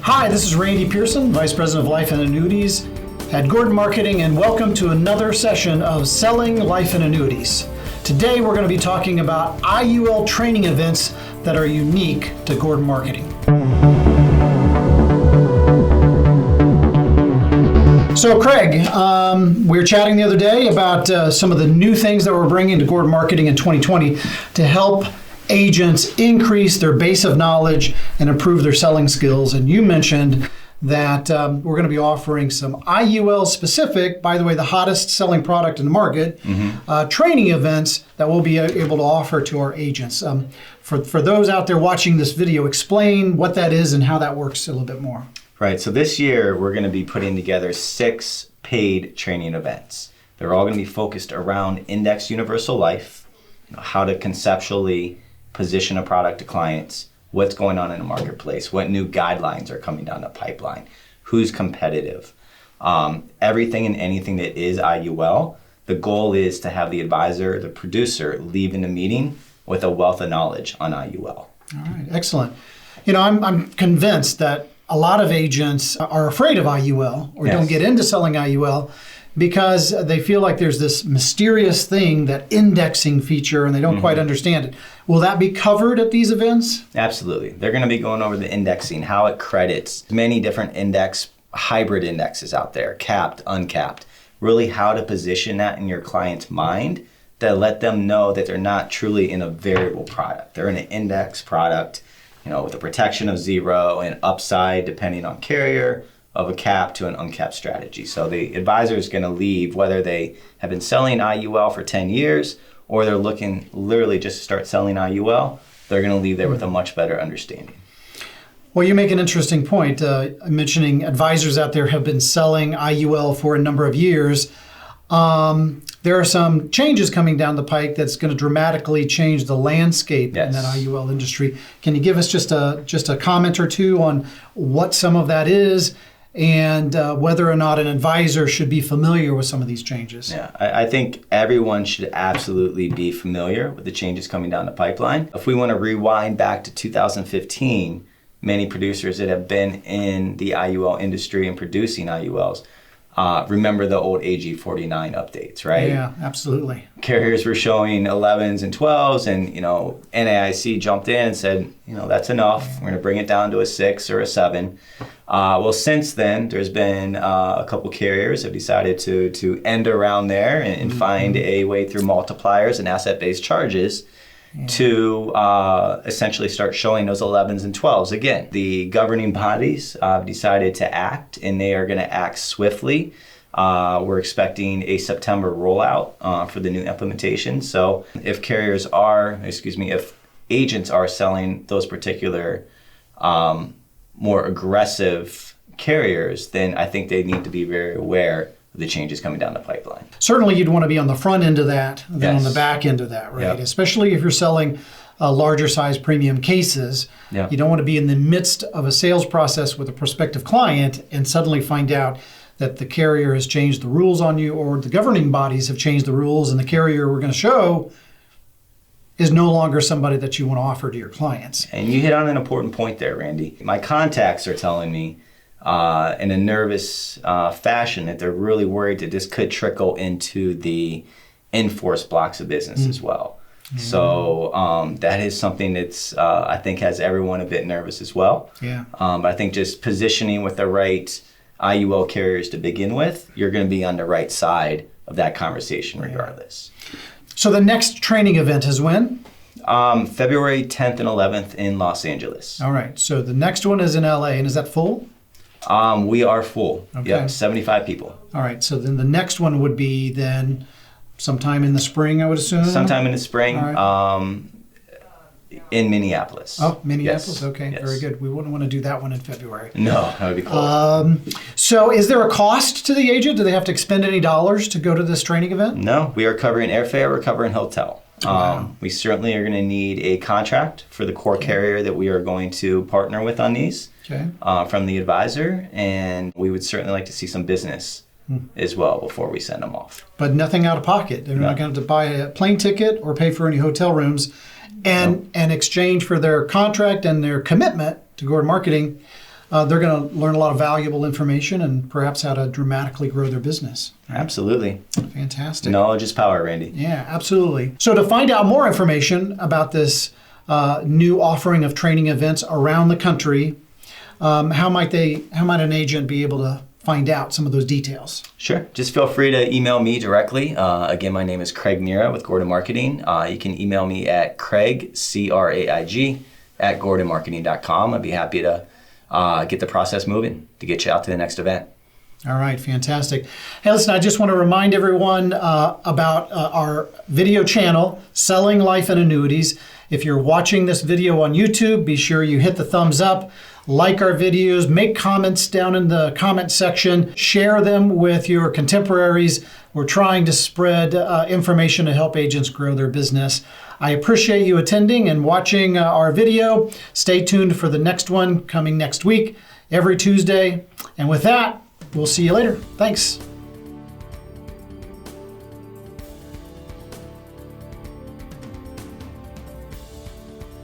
Hi, this is Randy Pearson, Vice President of Life and Annuities at Gordon Marketing, and welcome to another session of Selling Life and Annuities. Today we're going to be talking about IUL training events that are unique to Gordon Marketing. So Craig, we were chatting the other day about some of the new things that we're bringing to Gordon Marketing in 2020 to help agents increase their base of knowledge and improve their selling skills. And you mentioned that we're going to be offering some IUL specific, by the way, the hottest selling product in the market, training events that we'll be able to offer to our agents. For those out there watching this video, explain what that is and how that works a little bit more. Right, so this year we're going to be putting together 6 paid training events. They're all going to be focused around Index Universal Life, how to conceptually position a product to clients, what's going on in the marketplace, what new guidelines are coming down the pipeline, who's competitive, everything and anything that is IUL. The goal is to have the advisor, the producer, leaving the meeting with a wealth of knowledge on IUL. All right, excellent. You know, I'm convinced that a lot of agents are afraid of IUL or don't get into selling IUL because they feel like there's this mysterious thing, that indexing feature, and they don't quite understand it. Will that be covered at these events? Absolutely. They're going to be going over the indexing, how it credits, many different hybrid indexes out there, capped, uncapped, really how to position that in your client's mind to let them know that they're not truly in a variable product. They're in an index product, with a protection of 0 and upside depending on carrier, of a cap to an uncapped strategy. So the advisor is going to leave, whether they have been selling IUL for 10 years or they're looking literally just to start selling IUL, they're going to leave there with a much better understanding. Well, you make an interesting point, mentioning advisors out there have been selling IUL for a number of years. There are some changes coming down the pike that's going to dramatically change the landscape in that IUL industry. Can you give us just a comment or two on what some of that is and whether or not an advisor should be familiar with some of these changes? Yeah, I think everyone should absolutely be familiar with the changes coming down the pipeline. If we want to rewind back to 2015, many producers that have been in the IUL industry and producing IULs remember the old AG 49 updates, right? Yeah, absolutely. Carriers were showing 11s and 12s, and NAIC jumped in and said, that's enough. We're going to bring it down to a 6 or a 7. Well, since then, there's been a couple carriers have decided to end around there and find a way through multipliers and asset-based charges to essentially start showing those 11s and 12s. Again, the governing bodies decided to act, and they are going to act swiftly. We're expecting a September rollout for the new implementation. So if if agents are selling those particular more aggressive carriers, then I think they need to be very aware of the changes coming down the pipeline. Certainly you'd want to be on the front end of that than on the back end of that, right? Yep. Especially if you're selling larger size premium cases. Yep. You don't want to be in the midst of a sales process with a prospective client and suddenly find out that the carrier has changed the rules on you, or the governing bodies have changed the rules, and the carrier we're going to show is no longer somebody that you want to offer to your clients. And you hit on an important point there, Randy. My contacts are telling me in a nervous fashion that they're really worried that this could trickle into the in-force blocks of business as well. So that is something that's I think has everyone a bit nervous as well. Yeah. But I think just positioning with the right IUL carriers to begin with, you're going to be on the right side of that conversation regardless. So the next training event is when? February 10th and 11th in Los Angeles. All right. So the next one is in LA, and is that full? We are full. Okay. Yep, 75 people. All right. So then the next one would be then sometime in the spring, I would assume? Sometime in the spring. Right. In Minneapolis. Oh, Minneapolis. Yes. Okay, yes. Very good. We wouldn't want to do that one in February. No, that would be cool. So is there a cost to the agent? Do they have to expend any dollars to go to this training event? No, we are covering airfare, we're covering hotel. Wow. We certainly are going to need a contract for the core carrier that we are going to partner with on these from the advisor, and we would certainly like to see some business as well before we send them off. But nothing out of pocket. They're not going to have to buy a plane ticket or pay for any hotel rooms. And in exchange for their contract and their commitment to Gordon Marketing, they're going to learn a lot of valuable information and perhaps how to dramatically grow their business. Absolutely. Fantastic. Knowledge is power, Randy. Yeah, absolutely. So to find out more information about this new offering of training events around the country, how might an agent be able to find out some of those details? Sure. Just feel free to email me directly. Again, my name is Craig Mira with Gordon Marketing. You can email me at Craig, C-R-A-I-G, at gordonmarketing.com. I'd be happy to get the process moving to get you out to the next event. All right, fantastic. Hey, listen, I just want to remind everyone about our video channel, Selling Life and Annuities. If you're watching this video on YouTube, be sure you hit the thumbs up, like our videos, make comments down in the comment section, share them with your contemporaries. We're trying to spread information to help agents grow their business. I appreciate you attending and watching our video. Stay tuned for the next one coming next week, every Tuesday. And with that, we'll see you later. Thanks.